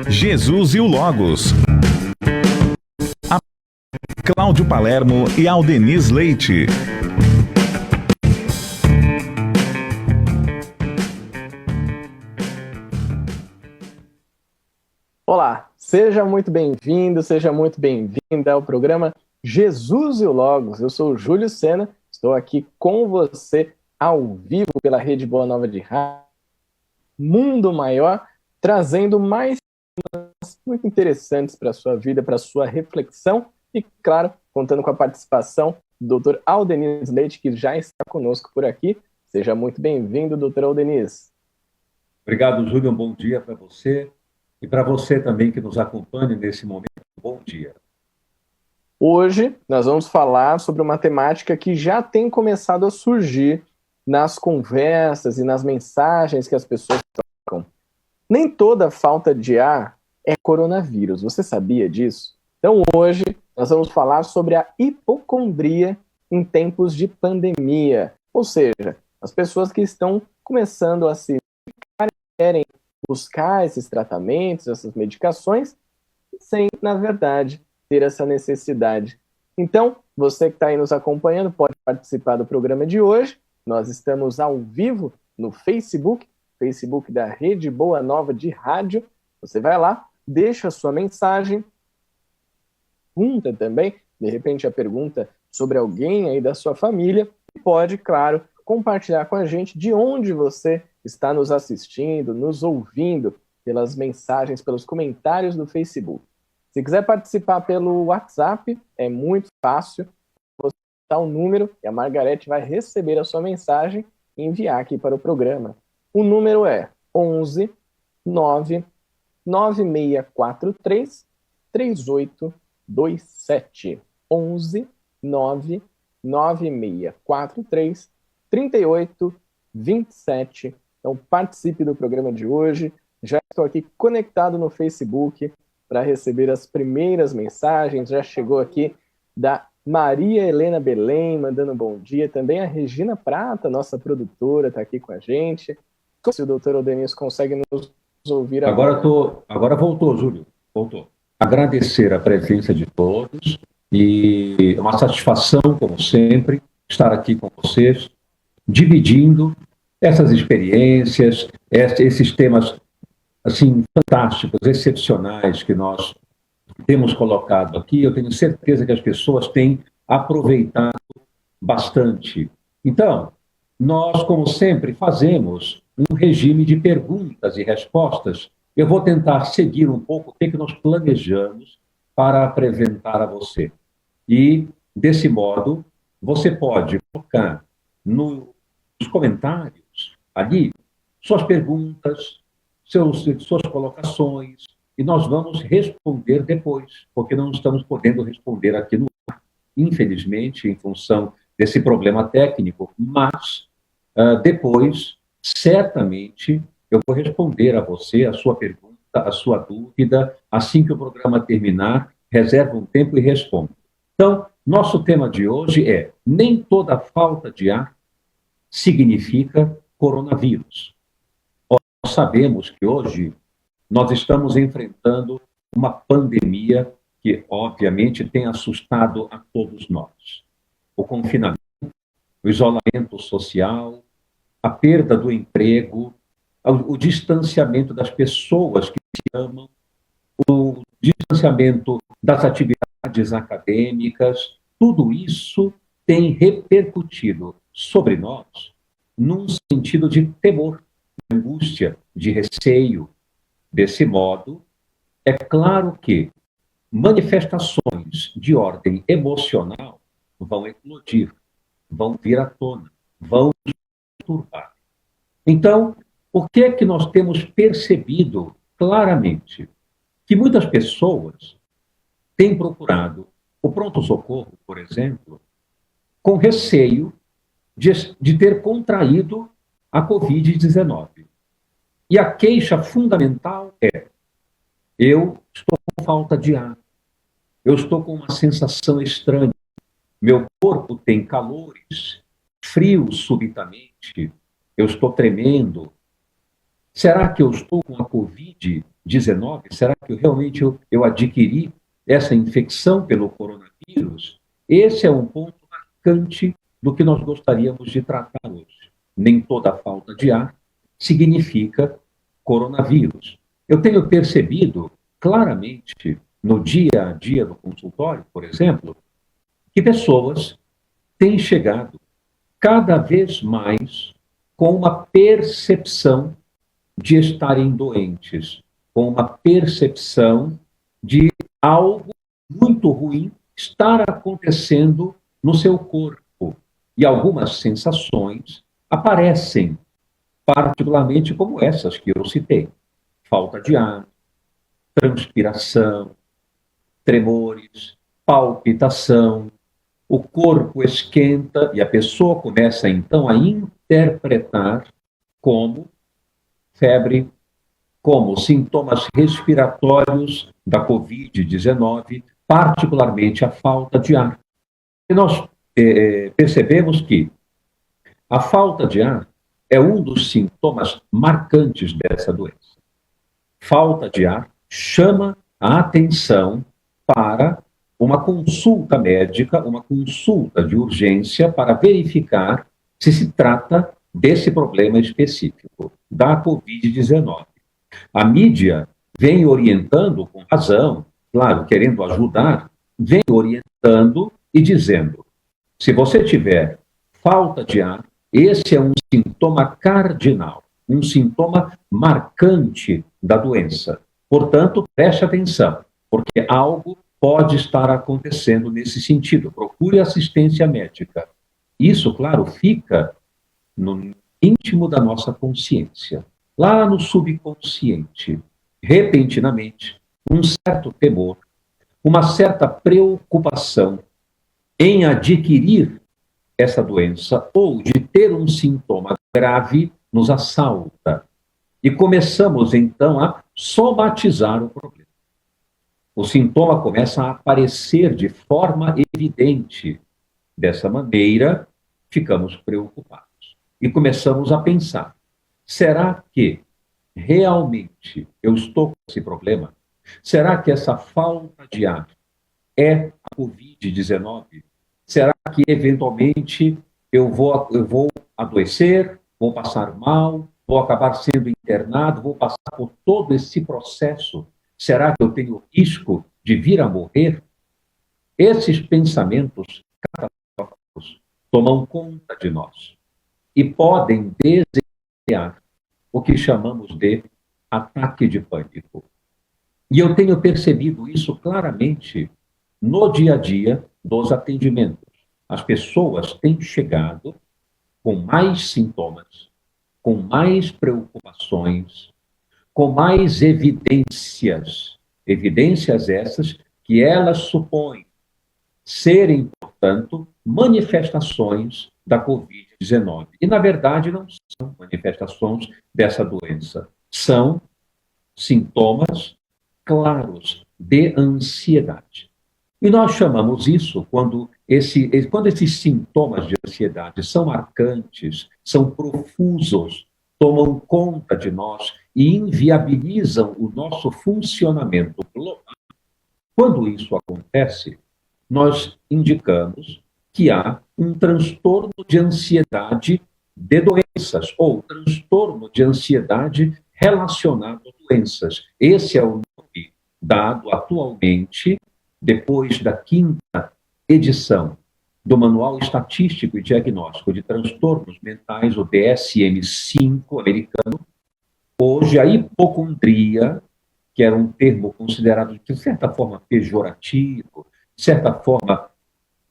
Jesus e o Logos. A Cláudio Palermo e Aldenis Leite. Olá, seja muito bem-vindo, seja muito bem-vinda ao programa Jesus e o Logos. Eu sou o Júlio Sena, estou aqui com você ao vivo pela Rede Boa Nova de Rádio Mundo Maior, trazendo mais temas muito interessantes para a sua vida, para a sua reflexão e, claro, contando com a participação do Dr. Aldenis Leite, que já está conosco por aqui. Seja muito bem-vindo, Dr. Aldenis. Obrigado, Júlio. Um bom dia para você e para você também que nos acompanha nesse momento. Um bom dia. Hoje nós vamos falar sobre uma temática que já tem começado a surgir nas conversas e nas mensagens que as pessoas trocam. Nem toda falta de ar é coronavírus. Você sabia disso? Então hoje nós vamos falar sobre a hipocondria em tempos de pandemia. Ou seja, as pessoas que estão começando a se querem buscar esses tratamentos, essas medicações, sem, na verdade, ter essa necessidade. Então, você que está aí nos acompanhando pode participar do programa de hoje. Nós estamos ao vivo no Facebook da Rede Boa Nova de Rádio. Você vai lá, deixa a sua mensagem, pergunta também, de repente a pergunta sobre alguém aí da sua família, e pode, claro, compartilhar com a gente de onde você está nos assistindo, nos ouvindo, pelas mensagens, pelos comentários do Facebook. Se quiser participar pelo WhatsApp, é muito fácil. Você dá o número e a Margarete vai receber a sua mensagem e enviar aqui para o programa. O número é 11 9 9643 3827. 11 9 9643 3827. Então participe do programa de hoje. Já estou aqui conectado no Facebook para receber as primeiras mensagens. Já chegou aqui da Maria Helena Belém, mandando um bom dia. Também a Regina Prata, nossa produtora, está aqui com a gente. Se o doutor Aldenis consegue nos ouvir agora. Agora voltou, Júlio. Voltou. Agradecer a presença de todos e é uma satisfação, como sempre, estar aqui com vocês, dividindo essas experiências, esses temas assim fantásticos, excepcionais que nós temos colocado aqui. Eu tenho certeza que as pessoas têm aproveitado bastante. Então, nós, como sempre, fazemos um regime de perguntas e respostas. Eu vou tentar seguir um pouco o que nós planejamos para apresentar a você. E, desse modo, você pode colocar nos comentários ali suas perguntas, suas colocações, e nós vamos responder depois, porque não estamos podendo responder aqui no ar, infelizmente, em função desse problema técnico, mas depois, certamente, eu vou responder a você, a sua pergunta, a sua dúvida, assim que o programa terminar, reserva um tempo e responda. Então, nosso tema de hoje é: nem toda falta de ar significa coronavírus. Nós sabemos que hoje nós estamos enfrentando uma pandemia que, obviamente, tem assustado a todos nós. O confinamento, o isolamento social, a perda do emprego, o distanciamento das pessoas que se amam, o distanciamento das atividades acadêmicas, tudo isso tem repercutido sobre nós num sentido de temor, de angústia, de receio. Desse modo, é claro que manifestações de ordem emocional vão eclodir, vão vir à tona, vão turbar. Então, o que é que nós temos percebido claramente? Que muitas pessoas têm procurado o pronto-socorro, por exemplo, com receio de ter contraído a Covid-19. E a queixa fundamental é: eu estou com falta de ar, eu estou com uma sensação estranha, meu corpo tem calores, frio subitamente, eu estou tremendo. Será que eu estou com a Covid-19? Será que realmente eu adquiri essa infecção pelo coronavírus? Esse é um ponto marcante do que nós gostaríamos de tratar hoje. Nem toda falta de ar significa coronavírus. Eu tenho percebido claramente no dia a dia do consultório, por exemplo, que pessoas têm chegado cada vez mais com uma percepção de estarem doentes, com uma percepção de algo muito ruim estar acontecendo no seu corpo. E algumas sensações aparecem, particularmente como essas que eu citei: falta de ar, transpiração, tremores, palpitação, o corpo esquenta e a pessoa começa então a interpretar como febre, como sintomas respiratórios da Covid-19, particularmente a falta de ar. E nós percebemos que a falta de ar é um dos sintomas marcantes dessa doença. Falta de ar chama a atenção para uma consulta médica, uma consulta de urgência para verificar se se trata desse problema específico, da Covid-19. A mídia vem orientando, com razão, claro, querendo ajudar, vem orientando e dizendo: se você tiver falta de ar, esse é um sintoma cardinal, um sintoma marcante da doença. Portanto, preste atenção, porque algo pode estar acontecendo nesse sentido. Procure assistência médica. Isso, claro, fica no íntimo da nossa consciência, lá no subconsciente. Repentinamente, um certo temor, uma certa preocupação em adquirir essa doença ou de ter um sintoma grave nos assalta. E começamos, então, a somatizar o problema. O sintoma começa a aparecer de forma evidente. Dessa maneira, ficamos preocupados. E começamos a pensar: será que realmente eu estou com esse problema? Será que essa falta de ar é a Covid-19? Será que, eventualmente, eu vou adoecer, vou passar mal, vou acabar sendo internado, vou passar por todo esse processo? Será que eu tenho risco de vir a morrer? Esses pensamentos catastróficos tomam conta de nós e podem desencadear o que chamamos de ataque de pânico. E eu tenho percebido isso claramente no dia a dia dos atendimentos. As pessoas têm chegado com mais sintomas, com mais preocupações, com mais evidências. Evidências essas que elas supõem serem, portanto, manifestações da Covid-19. E, na verdade, não são manifestações dessa doença. São sintomas claros de ansiedade. E nós chamamos isso, quando esses sintomas de ansiedade são marcantes, são profusos, tomam conta de nós e inviabilizam o nosso funcionamento global. Quando isso acontece, nós indicamos que há um transtorno de ansiedade de doenças, ou transtorno de ansiedade relacionado a doenças. Esse é o nome dado atualmente, depois da 5ª edição do Manual Estatístico e Diagnóstico de Transtornos Mentais, o DSM-5 americano. Hoje, a hipocondria, que era um termo considerado, de certa forma, pejorativo, de certa forma,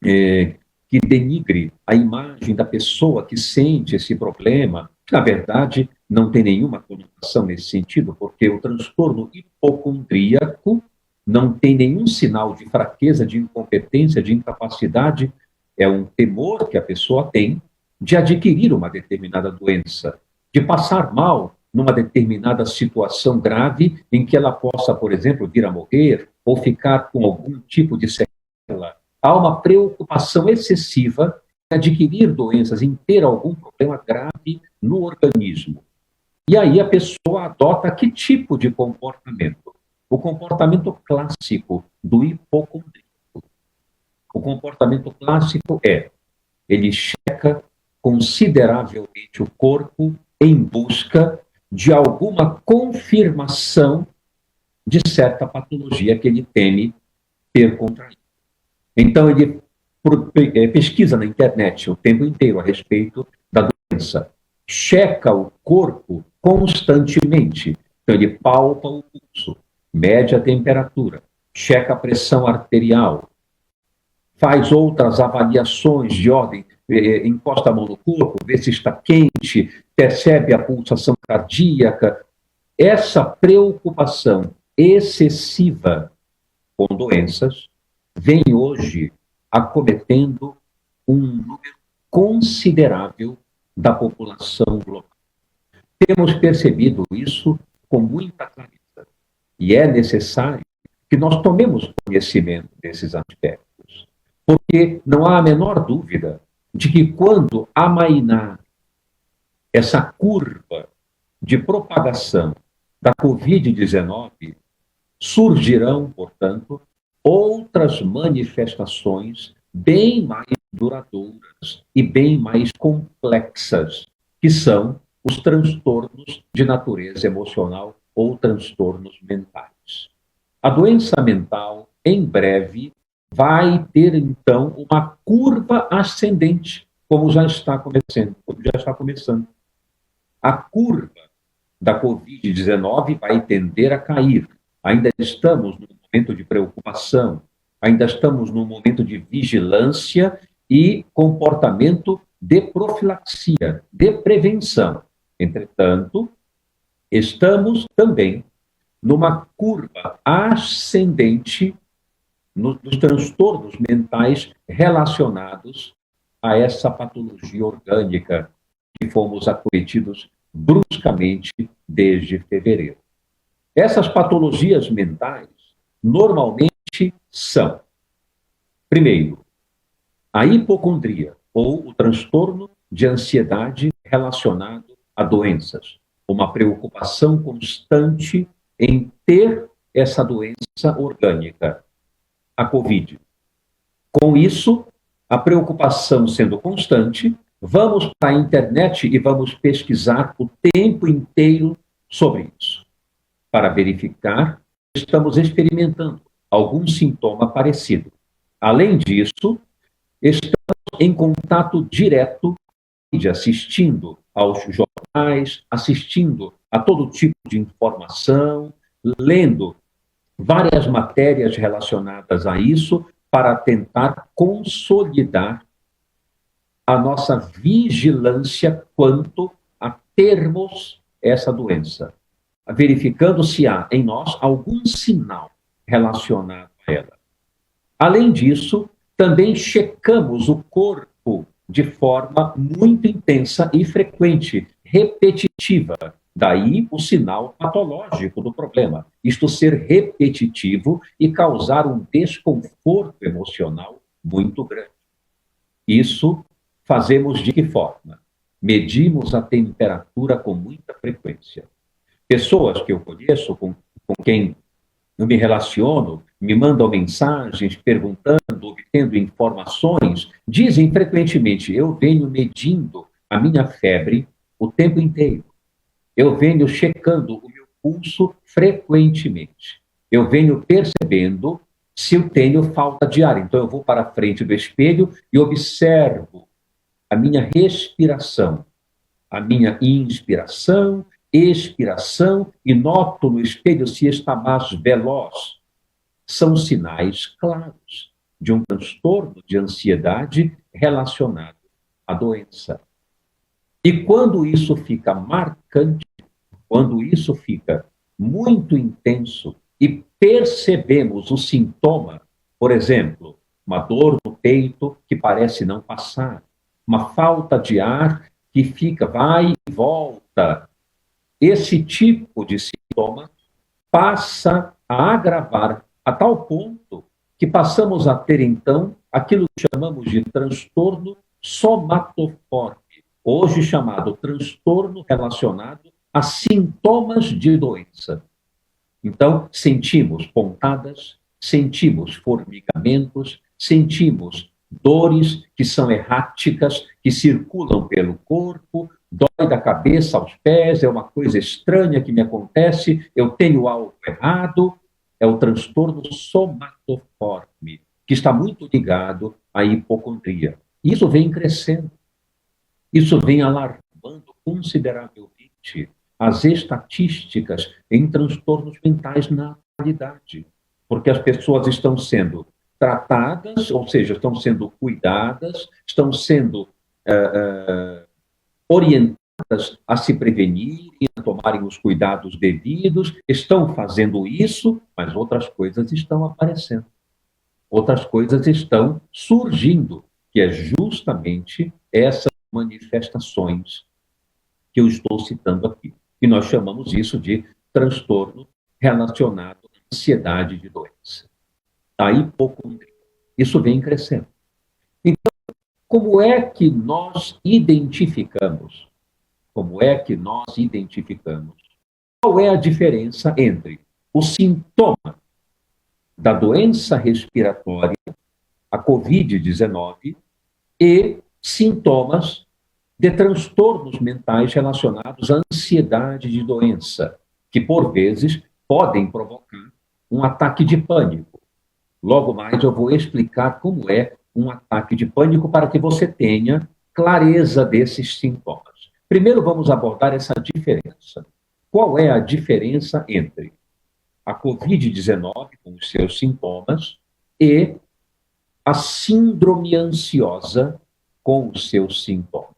que denigre a imagem da pessoa que sente esse problema, que, na verdade, não tem nenhuma conotação nesse sentido, porque o transtorno hipocondríaco não tem nenhum sinal de fraqueza, de incompetência, de incapacidade. É um temor que a pessoa tem de adquirir uma determinada doença, de passar mal numa determinada situação grave em que ela possa, por exemplo, vir a morrer ou ficar com algum tipo de sequela. Há uma preocupação excessiva em adquirir doenças, em ter algum problema grave no organismo. E aí a pessoa adota que tipo de comportamento? O comportamento clássico do hipocondríaco. O comportamento clássico é, ele checa consideravelmente o corpo em busca de alguma confirmação de certa patologia que ele teme ter contraído. Então, ele pesquisa na internet o tempo inteiro a respeito da doença, checa o corpo constantemente. Então, ele palpa o pulso, mede a temperatura, checa a pressão arterial, faz outras avaliações de ordem, encosta a mão no corpo, vê se está quente, percebe a pulsação cardíaca. Essa preocupação excessiva com doenças vem hoje acometendo um número considerável da população global. Temos percebido isso com muita clareza. E é necessário que nós tomemos conhecimento desses aspectos. Porque não há a menor dúvida de que quando amainar essa curva de propagação da Covid-19, surgirão, portanto, outras manifestações bem mais duradouras e bem mais complexas, que são os transtornos de natureza emocional ou transtornos mentais. A doença mental, em breve, vai ter, então, uma curva ascendente, como já está começando. A curva da Covid-19 vai tender a cair. Ainda estamos num momento de preocupação, ainda estamos num momento de vigilância e comportamento de profilaxia, de prevenção. Entretanto, estamos também numa curva ascendente nos transtornos mentais relacionados a essa patologia orgânica que fomos acometidos bruscamente desde fevereiro. Essas patologias mentais normalmente são, primeiro, a hipocondria, ou o transtorno de ansiedade relacionado a doenças, uma preocupação constante em ter essa doença orgânica, a Covid. Com isso, a preocupação sendo constante, vamos para a internet e vamos pesquisar o tempo inteiro sobre isso, para verificar se estamos experimentando algum sintoma parecido. Além disso, estamos em contato direto, assistindo aos jornais, assistindo a todo tipo de informação, lendo várias matérias relacionadas a isso, para tentar consolidar a nossa vigilância quanto a termos essa doença, verificando se há em nós algum sinal relacionado a ela. Além disso, também checamos o corpo de forma muito intensa e frequente, repetitiva. Daí o sinal patológico do problema. Isto ser repetitivo e causar um desconforto emocional muito grande. Isso fazemos de que forma? Medimos a temperatura com muita frequência. Pessoas que eu conheço, com quem eu me relaciono, me mandam mensagens perguntando, obtendo informações, dizem frequentemente: eu venho medindo a minha febre o tempo inteiro. Eu venho checando o meu pulso frequentemente. Eu venho percebendo se eu tenho falta de ar. Então, eu vou para a frente do espelho e observo a minha respiração, a minha inspiração, expiração, e noto no espelho se está mais veloz. São sinais claros de um transtorno de ansiedade relacionado à doença. E quando isso fica marcante, quando isso fica muito intenso e percebemos o sintoma, por exemplo, uma dor no peito que parece não passar, uma falta de ar que fica, vai e volta, esse tipo de sintoma passa a agravar a tal ponto que passamos a ter, então, aquilo que chamamos de transtorno somatoforme, hoje chamado transtorno relacionado a sintomas de doença. Então, sentimos pontadas, sentimos formigamentos, sentimos dores que são erráticas, que circulam pelo corpo, dói da cabeça aos pés, é uma coisa estranha que me acontece, eu tenho algo errado, é o transtorno somatoforme, que está muito ligado à hipocondria. Isso vem crescendo, isso vem alarmando consideravelmente as estatísticas em transtornos mentais na atualidade, porque as pessoas estão sendo tratadas, ou seja, estão sendo cuidadas, estão sendo orientadas a se prevenirem, a tomarem os cuidados devidos, estão fazendo isso, mas outras coisas estão aparecendo. Outras coisas estão surgindo, que é justamente essas manifestações que eu estou citando aqui. E nós chamamos isso de transtorno relacionado à ansiedade de doença. A hipocondria. Isso vem crescendo. Então, como é que nós identificamos? Como é que nós identificamos? Qual é a diferença entre o sintoma da doença respiratória, a COVID-19, e sintomas de transtornos mentais relacionados à ansiedade de doença, que, por vezes, podem provocar um ataque de pânico. Logo mais eu vou explicar como é um ataque de pânico para que você tenha clareza desses sintomas. Primeiro vamos abordar essa diferença. Qual é a diferença entre a COVID-19 com os seus sintomas e a síndrome ansiosa com os seus sintomas?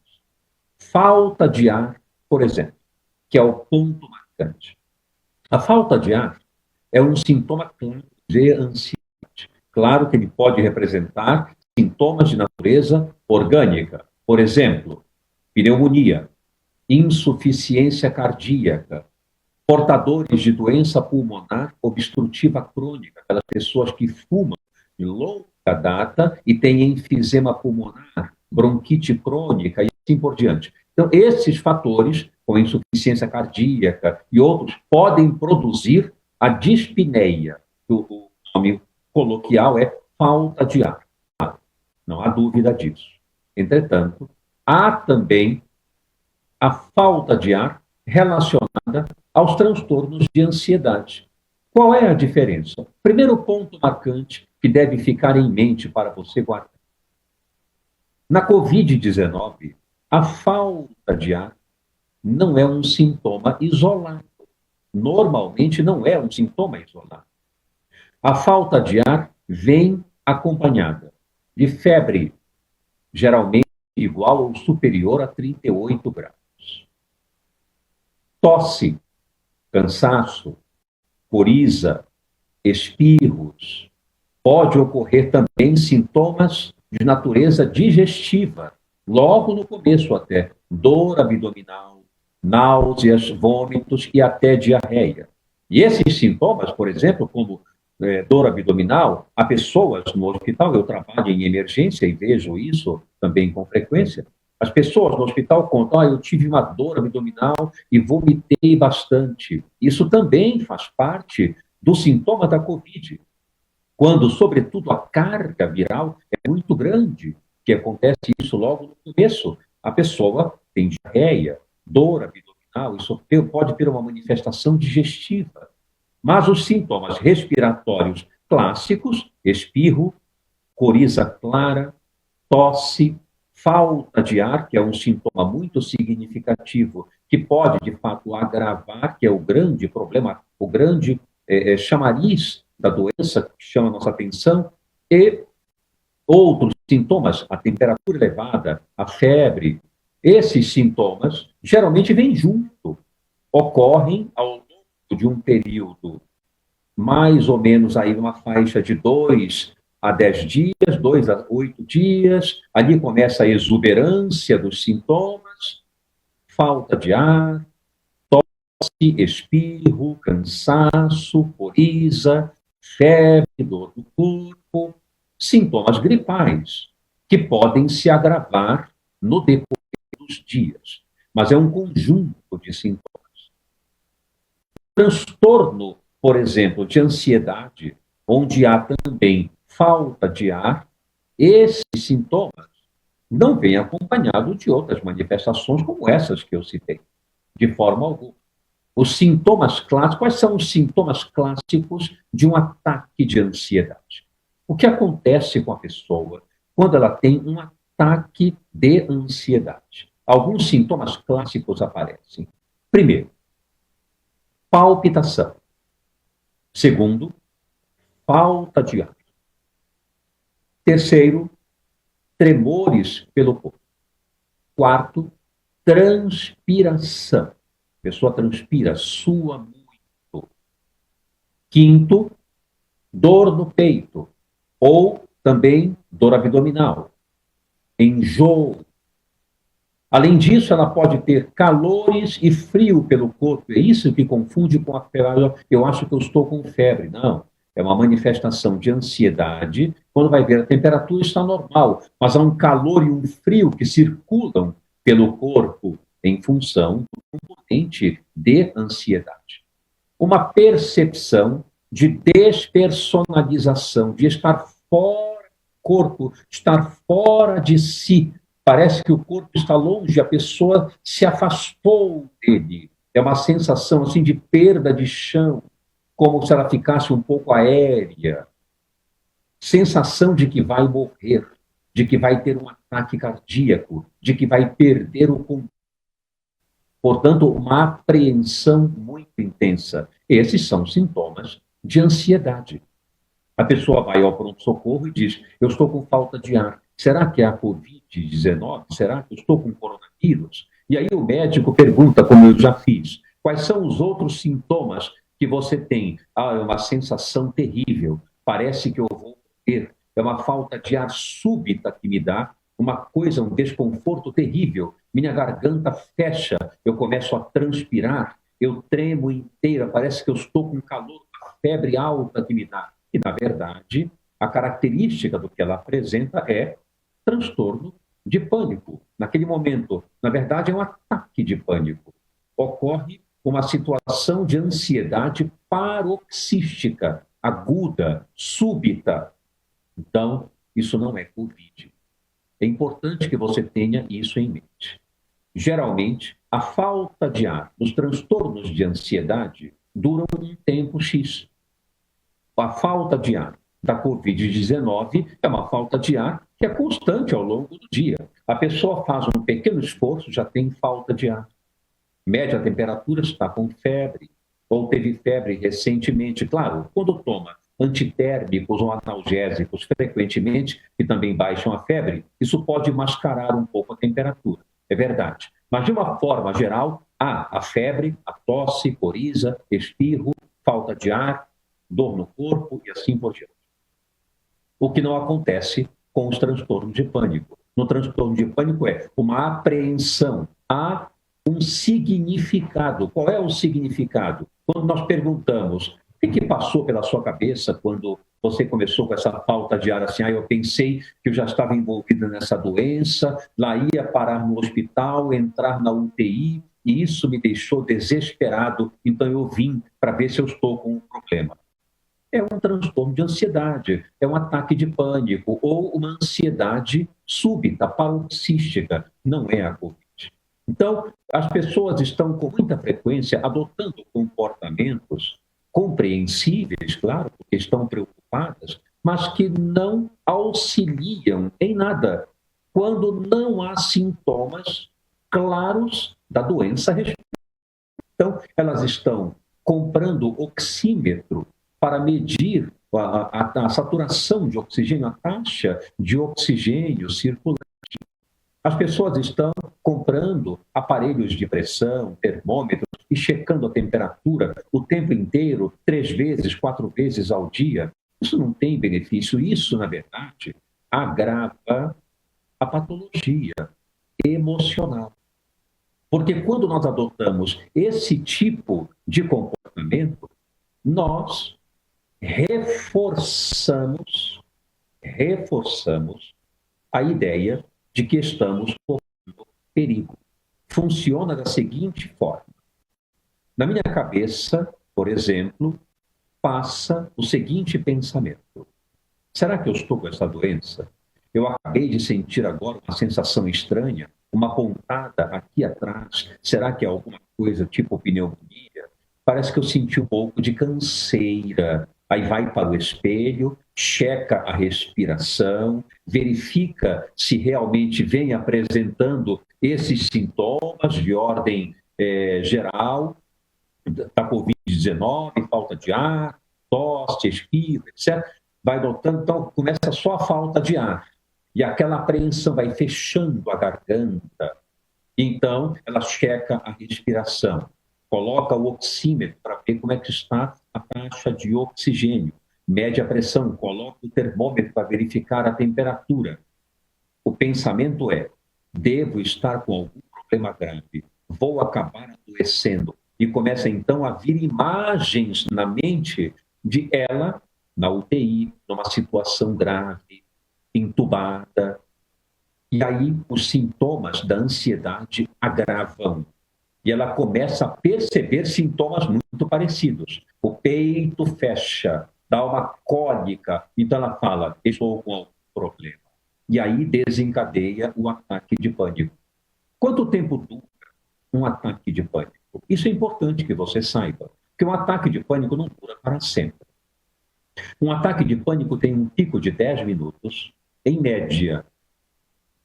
Falta de ar, por exemplo, que é o ponto marcante. A falta de ar é um sintoma claro de ansiedade. Claro que ele pode representar sintomas de natureza orgânica. Por exemplo, pneumonia, insuficiência cardíaca, portadores de doença pulmonar obstrutiva crônica, aquelas pessoas que fumam de longa data e têm enfisema pulmonar, bronquite crônica e assim por diante. Então, esses fatores, como insuficiência cardíaca e outros, podem produzir a dispneia. O nome coloquial é falta de ar. Não há dúvida disso. Entretanto, há também a falta de ar relacionada aos transtornos de ansiedade. Qual é a diferença? Primeiro ponto marcante que deve ficar em mente para você guardar. Na COVID-19, a falta de ar não é um sintoma isolado. Normalmente não é um sintoma isolado. A falta de ar vem acompanhada de febre, geralmente igual ou superior a 38 graus. Tosse, cansaço, coriza, espirros. Pode ocorrer também sintomas de natureza digestiva, logo no começo até, dor abdominal, náuseas, vômitos e até diarreia. E esses sintomas, por exemplo, como dor abdominal, há pessoas no hospital, eu trabalho em emergência e vejo isso também com frequência, as pessoas no hospital contam, eu tive uma dor abdominal e vomitei bastante. Isso também faz parte do sintoma da Covid. Quando, sobretudo, a carga viral é muito grande, que acontece isso logo no começo. A pessoa tem diarreia, dor abdominal, isso pode ter uma manifestação digestiva. Mas os sintomas respiratórios clássicos, espirro, coriza clara, tosse, falta de ar, que é um sintoma muito significativo, que pode, de fato, agravar, que é o grande problema, o grande chamariz da doença que chama a nossa atenção, e outros sintomas, a temperatura elevada, a febre, esses sintomas geralmente vêm junto, ocorrem ao longo de um período mais ou menos aí numa faixa de 2 a 10 dias, 2 a 8 dias, ali começa a exuberância dos sintomas, falta de ar, tosse, espirro, cansaço, coriza, febre, dor do corpo, sintomas gripais, que podem se agravar no decorrer dos dias. Mas é um conjunto de sintomas. transtorno, por exemplo, de ansiedade, onde há também falta de ar, esses sintomas não vêm acompanhados de outras manifestações como essas que eu citei, de forma alguma. Os sintomas clássicos, quais são os sintomas clássicos de um ataque de ansiedade? O que acontece com a pessoa quando ela tem um ataque de ansiedade? Alguns sintomas clássicos aparecem. Primeiro, palpitação. Segundo, falta de ar. Terceiro, tremores pelo corpo. Quarto, transpiração. A pessoa transpira, sua muito. Quinto, dor no peito, ou também dor abdominal, enjoo. Além disso, ela pode ter calores e frio pelo corpo. É isso que confunde com a febre. Eu acho que eu estou com febre. Não. É uma manifestação de ansiedade. Quando vai ver, a temperatura está normal, mas há um calor e um frio que circulam pelo corpo em função do componente de ansiedade. Uma percepção de despersonalização, de estar fora do corpo, estar fora de si. Parece que o corpo está longe, a pessoa se afastou dele. É uma sensação assim de perda de chão, como se ela ficasse um pouco aérea. Sensação de que vai morrer, de que vai ter um ataque cardíaco, de que vai perder o controle. Portanto, uma apreensão muito intensa. Esses são sintomas de ansiedade. A pessoa vai ao pronto-socorro e diz: eu estou com falta de ar. Será que é a Covid-19? Será que eu estou com coronavírus? E aí o médico pergunta, como eu já fiz, quais são os outros sintomas que você tem? Ah, é uma sensação terrível, parece que eu vou morrer. É uma falta de ar súbita que me dá, uma coisa, um desconforto terrível. Minha garganta fecha, eu começo a transpirar, eu tremo inteira, parece que eu estou com calor, uma febre alta que me dá. E, na verdade, a característica do que ela apresenta é transtorno de pânico. Naquele momento, na verdade, é um ataque de pânico. Ocorre uma situação de ansiedade paroxística, aguda, súbita. Então, isso não é Covid. É importante que você tenha isso em mente. Geralmente, a falta de ar, os transtornos de ansiedade, duram um tempo X. A falta de ar da Covid-19 é uma falta de ar que é constante ao longo do dia. A pessoa faz um pequeno esforço, já tem falta de ar. Mede a temperatura, está com febre, ou teve febre recentemente. Claro, quando toma antitérmicos ou analgésicos frequentemente, que também baixam a febre, isso pode mascarar um pouco a temperatura. É verdade. Mas, de uma forma geral, há a febre, a tosse, coriza, espirro, falta de ar, dor no corpo e assim por diante. O que não acontece com os transtornos de pânico. No transtorno de pânico é uma apreensão, há um significado. Qual é o significado? Quando nós perguntamos o que passou pela sua cabeça quando você começou com essa falta de ar assim, eu pensei que eu já estava envolvida nessa doença, lá ia parar no hospital, entrar na UTI, e isso me deixou desesperado, então eu vim para ver se eu estou com um problema. É um transtorno de ansiedade, é um ataque de pânico ou uma ansiedade súbita, paroxística, não é a Covid. Então, as pessoas estão com muita frequência adotando comportamentos compreensíveis, claro, porque estão preocupadas, mas que não auxiliam em nada, quando não há sintomas claros da doença respiratória. Então, elas estão comprando oxímetro para medir a saturação de oxigênio, a taxa de oxigênio circulante. As pessoas estão comprando aparelhos de pressão, termômetros, e checando a temperatura o tempo inteiro, 3 vezes, 4 vezes ao dia. Isso não tem benefício. Isso, na verdade, agrava a patologia emocional. Porque quando nós adotamos esse tipo de comportamento, nós reforçamos a ideia de que estamos correndo perigo. Funciona da seguinte forma. Na minha cabeça, por exemplo, faça o seguinte pensamento: será que eu estou com essa doença? Eu acabei de sentir agora uma sensação estranha, uma pontada aqui atrás. Será que é alguma coisa tipo pneumonia? Parece que eu senti um pouco de canseira. Aí vai para o espelho, checa a respiração, verifica se realmente vem apresentando esses sintomas de ordem geral, da Covid-19, falta de ar, tosse, espirro, etc. Vai notando, então começa só a falta de ar. E aquela apreensão vai fechando a garganta. Então, ela checa a respiração, coloca o oxímetro para ver como é que está a taxa de oxigênio, mede a pressão, coloca o termômetro para verificar a temperatura. O pensamento é: devo estar com algum problema grave, vou acabar adoecendo. E começa então a vir imagens na mente de ela na UTI, numa situação grave, entubada. E aí os sintomas da ansiedade agravam. E ela começa a perceber sintomas muito parecidos. O peito fecha, dá uma cólica. Então ela fala: estou com algum problema. E aí desencadeia o ataque de pânico. Quanto tempo dura um ataque de pânico? Isso é importante que você saiba, porque um ataque de pânico não dura para sempre. Um ataque de pânico tem um pico de 10 minutos, em média,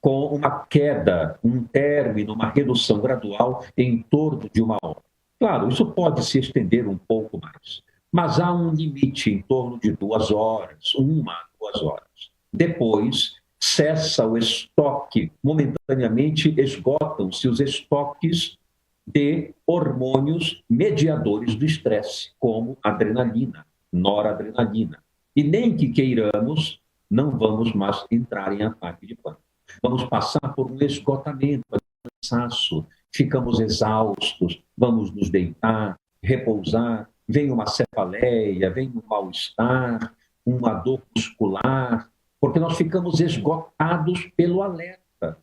com uma queda, um término, uma redução gradual em torno de 1 hora. Claro, isso pode se estender um pouco mais, mas há um limite em torno de 2 horas, 1 a 2 horas. Depois, cessa o estoque, momentaneamente esgotam-se os estoques de hormônios mediadores do estresse, como adrenalina, noradrenalina. E nem que queiramos, não vamos mais entrar em ataque de pânico. Vamos passar por um esgotamento, um cansaço, ficamos exaustos, vamos nos deitar, repousar, vem uma cefaleia, vem um mal-estar, uma dor muscular, porque nós ficamos esgotados pelo alerta.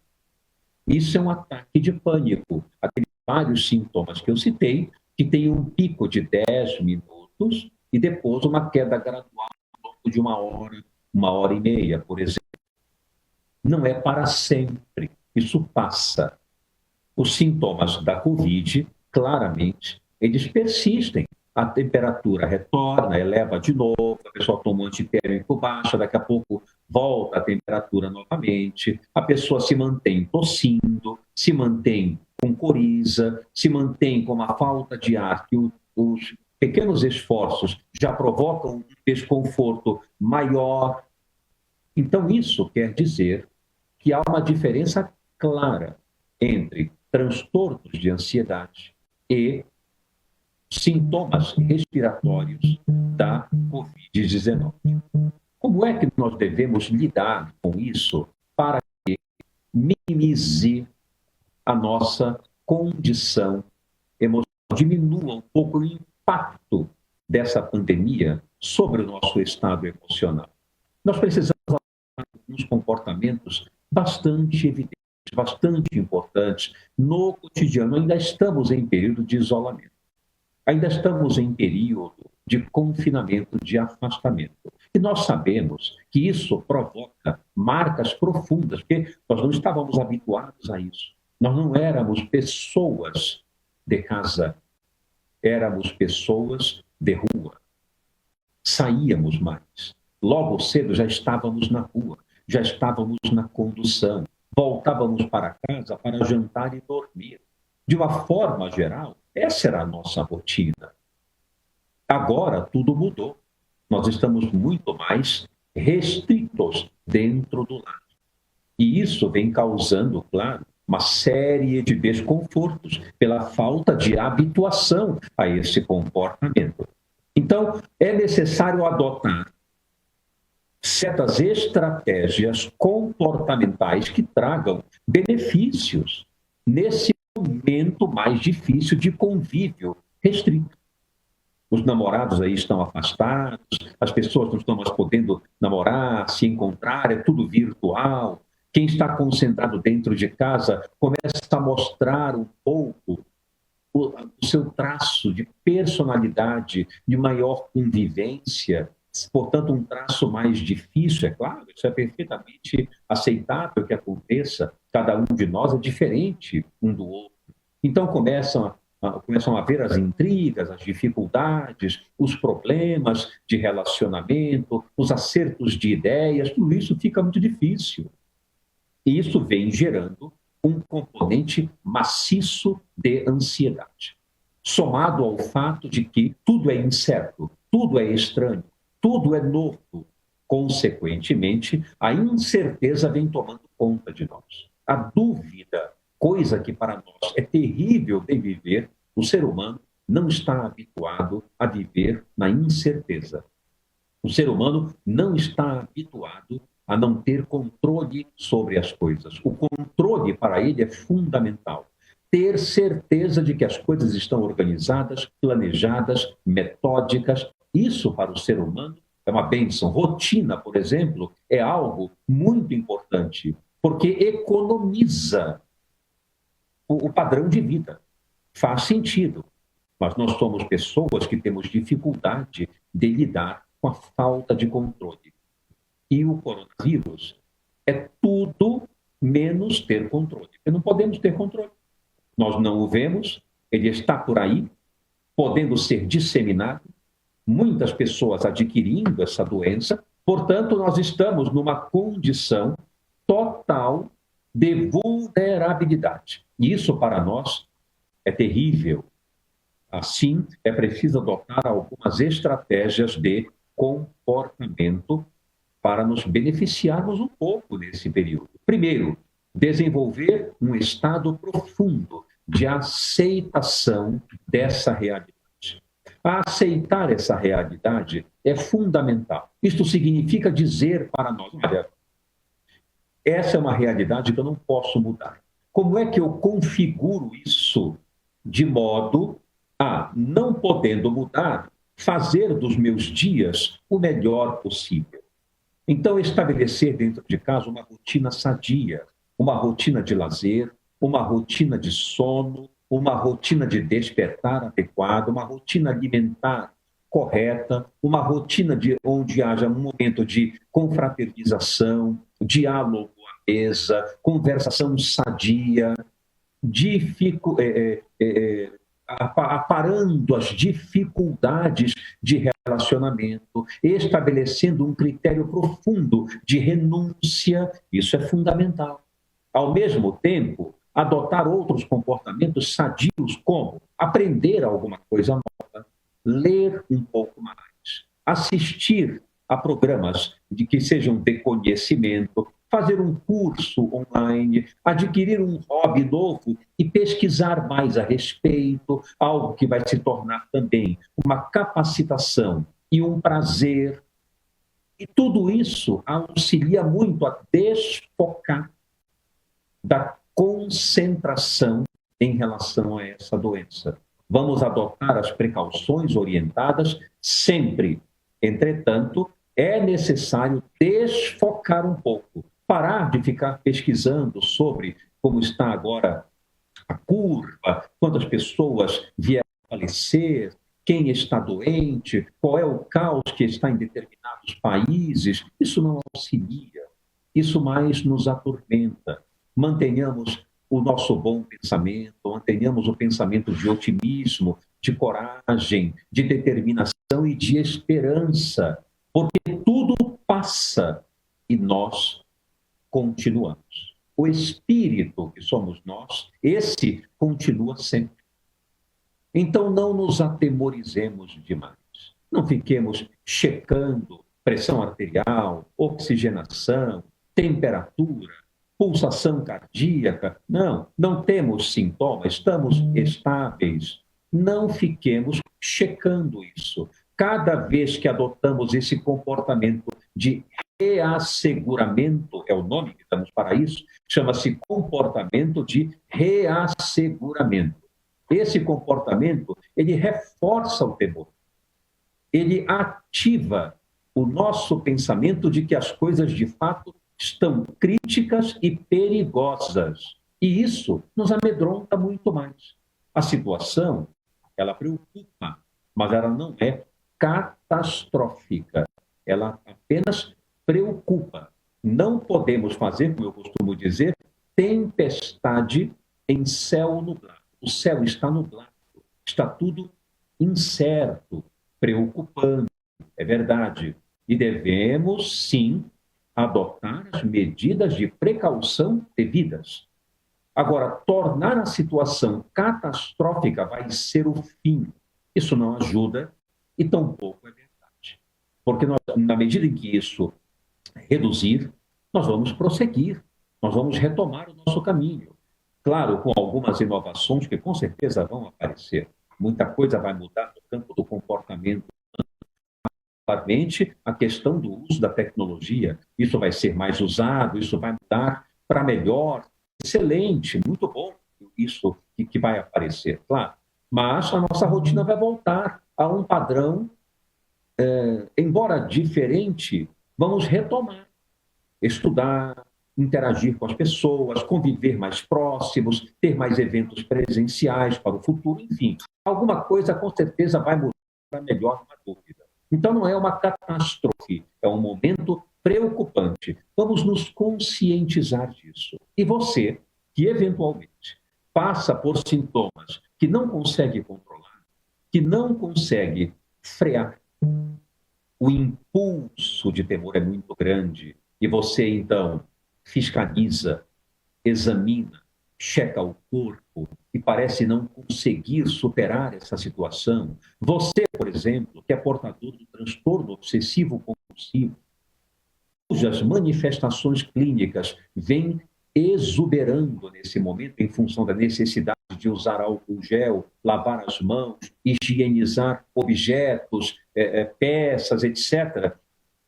Isso é um ataque de pânico. Aqueles vários sintomas que eu citei, que tem um pico de 10 minutos e depois uma queda gradual ao longo de 1 hora, 1 hora e meia, por exemplo. Não é para sempre. Isso passa. Os sintomas da Covid, claramente, eles persistem. A temperatura retorna, eleva de novo, a pessoa toma um antitérmico baixa, daqui a pouco volta a temperatura novamente, a pessoa se mantém tossindo, se mantém com coriza, se mantém com uma falta de ar, que os pequenos esforços já provocam um desconforto maior. Então, isso quer dizer que há uma diferença clara entre transtornos de ansiedade e sintomas respiratórios da Covid-19. Como é que nós devemos lidar com isso para que minimize a nossa condição emocional, diminua um pouco o impacto dessa pandemia sobre o nosso estado emocional? Nós precisamos de alguns comportamentos bastante evidentes, bastante importantes no cotidiano. Ainda estamos em período de isolamento. Ainda estamos em período de confinamento, de afastamento. E nós sabemos que isso provoca marcas profundas, porque nós não estávamos habituados a isso. Nós não éramos pessoas de casa, éramos pessoas de rua. Saíamos mais. Logo cedo já estávamos na rua, já estávamos na condução. Voltávamos para casa para jantar e dormir. De uma forma geral, essa era a nossa rotina. Agora tudo mudou. Nós estamos muito mais restritos dentro do lar. E isso vem causando, claro, uma série de desconfortos pela falta de habituação a esse comportamento. Então, é necessário adotar certas estratégias comportamentais que tragam benefícios nesse momento mais difícil de convívio restrito. Os namorados aí estão afastados, as pessoas não estão mais podendo namorar, se encontrar, é tudo virtual. Quem está concentrado dentro de casa começa a mostrar um pouco o seu traço de personalidade, de maior convivência, portanto, um traço mais difícil, é claro, isso é perfeitamente aceitável que aconteça, cada um de nós é diferente um do outro. Então, começam a haver as intrigas, as dificuldades, os problemas de relacionamento, os acertos de ideias, tudo isso fica muito difícil. E isso vem gerando um componente maciço de ansiedade, somado ao fato de que tudo é incerto, tudo é estranho, tudo é novo. Consequentemente, a incerteza vem tomando conta de nós. A dúvida, coisa que para nós é terrível de viver, o ser humano não está habituado a viver na incerteza. O ser humano não está habituado a não ter controle sobre as coisas. O controle para ele é fundamental. Ter certeza de que as coisas estão organizadas, planejadas, metódicas. Isso para o ser humano é uma bênção. Rotina, por exemplo, é algo muito importante, porque economiza o padrão de vida. Faz sentido. Mas nós somos pessoas que temos dificuldade de lidar com a falta de controle. E o coronavírus é tudo menos ter controle. Porque não podemos ter controle. Nós não o vemos, ele está por aí, podendo ser disseminado, muitas pessoas adquirindo essa doença, portanto, nós estamos numa condição total de vulnerabilidade. E isso, para nós, é terrível. Assim, é preciso adotar algumas estratégias de comportamento para nos beneficiarmos um pouco nesse período. Primeiro, desenvolver um estado profundo de aceitação dessa realidade. Aceitar essa realidade é fundamental. Isto significa dizer para nós, olha, essa é uma realidade que eu não posso mudar. Como é que eu configuro isso de modo a, não podendo mudar, fazer dos meus dias o melhor possível? Então, estabelecer dentro de casa uma rotina sadia, uma rotina de lazer, uma rotina de sono, uma rotina de despertar adequada, uma rotina alimentar correta, uma rotina onde haja um momento de confraternização, diálogo à mesa, conversação sadia, aparando as dificuldades de relacionamento, estabelecendo um critério profundo de renúncia, isso é fundamental. Ao mesmo tempo, adotar outros comportamentos sadios, como aprender alguma coisa nova, ler um pouco mais, assistir a programas que sejam de conhecimento, fazer um curso online, adquirir um hobby novo e pesquisar mais a respeito, algo que vai se tornar também uma capacitação e um prazer. E tudo isso auxilia muito a desfocar da concentração em relação a essa doença. Vamos adotar as precauções orientadas sempre. Entretanto, é necessário desfocar um pouco, parar de ficar pesquisando sobre como está agora a curva, quantas pessoas vieram a falecer, quem está doente, qual é o caos que está em determinados países. Isso não auxilia, isso mais nos atormenta. Mantenhamos o nosso bom pensamento, mantenhamos o pensamento de otimismo, de coragem, de determinação e de esperança, porque tudo passa e nós continuamos. O espírito que somos nós, esse continua sempre. Então não nos atemorizemos demais. Não fiquemos checando pressão arterial, oxigenação, temperatura, pulsação cardíaca. Não temos sintomas, estamos estáveis. Não fiquemos checando isso. Cada vez que adotamos esse comportamento de reasseguramento, é o nome que damos para isso, chama-se comportamento de reasseguramento. Esse comportamento, ele reforça o temor. Ele ativa o nosso pensamento de que as coisas de fato estão críticas e perigosas. E isso nos amedronta muito mais. A situação, ela preocupa, mas ela não é catastrófica. Ela apenas preocupa. Não podemos fazer, como eu costumo dizer, tempestade em céu nublado. O céu está nublado, está tudo incerto, preocupante, é verdade. E devemos, sim, adotar as medidas de precaução devidas. Agora, tornar a situação catastrófica vai ser o fim. Isso não ajuda e tampouco é verdade. Porque nós, na medida em que isso reduzir, nós vamos prosseguir, nós vamos retomar o nosso caminho. Claro, com algumas inovações que com certeza vão aparecer. Muita coisa vai mudar no campo do comportamento. Claramente, a questão do uso da tecnologia, isso vai ser mais usado, isso vai mudar para melhor. Excelente, muito bom isso que vai aparecer, claro. Mas a nossa rotina vai voltar a um padrão, embora diferente, vamos retomar. Estudar, interagir com as pessoas, conviver mais próximos, ter mais eventos presenciais para o futuro, enfim. Alguma coisa com certeza vai mudar para melhor, não há dúvida. Então não é uma catástrofe, é um momento preocupante. Vamos nos conscientizar disso. E você, que eventualmente passa por sintomas que não consegue controlar, que não consegue frear, o impulso de temor é muito grande, e você então fiscaliza, examina, checa o corpo e parece não conseguir superar essa situação. Você, por exemplo, que é portador do transtorno obsessivo-compulsivo, cujas manifestações clínicas vêm exuberando nesse momento em função da necessidade de usar álcool gel, lavar as mãos, higienizar objetos, peças, etc.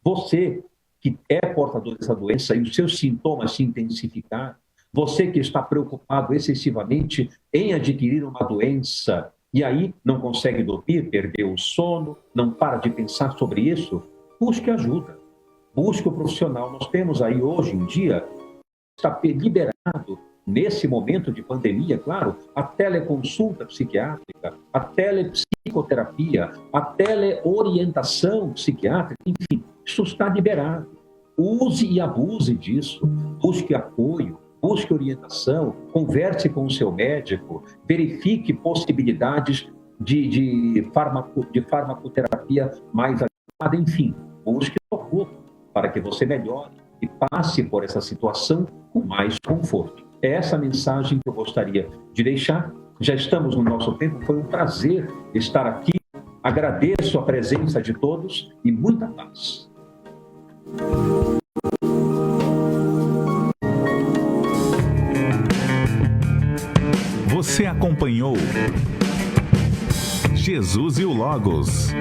Você que é portador dessa doença e os seus sintomas se intensificaram, você que está preocupado excessivamente em adquirir uma doença e aí não consegue dormir, perdeu o sono, não para de pensar sobre isso, busque ajuda, busque o profissional. Nós temos aí hoje em dia, está liberado nesse momento de pandemia, claro, a teleconsulta psiquiátrica, a telepsicoterapia, a teleorientação psiquiátrica, enfim, isso está liberado. Use e abuse disso, busque apoio, busque orientação, converse com o seu médico, verifique possibilidades de farmacoterapia mais adequada, enfim, busque socorro para que você melhore e passe por essa situação com mais conforto. É essa mensagem que eu gostaria de deixar. Já estamos no nosso tempo, foi um prazer estar aqui. Agradeço a presença de todos e muita paz. Você acompanhou Jesus e o Logos.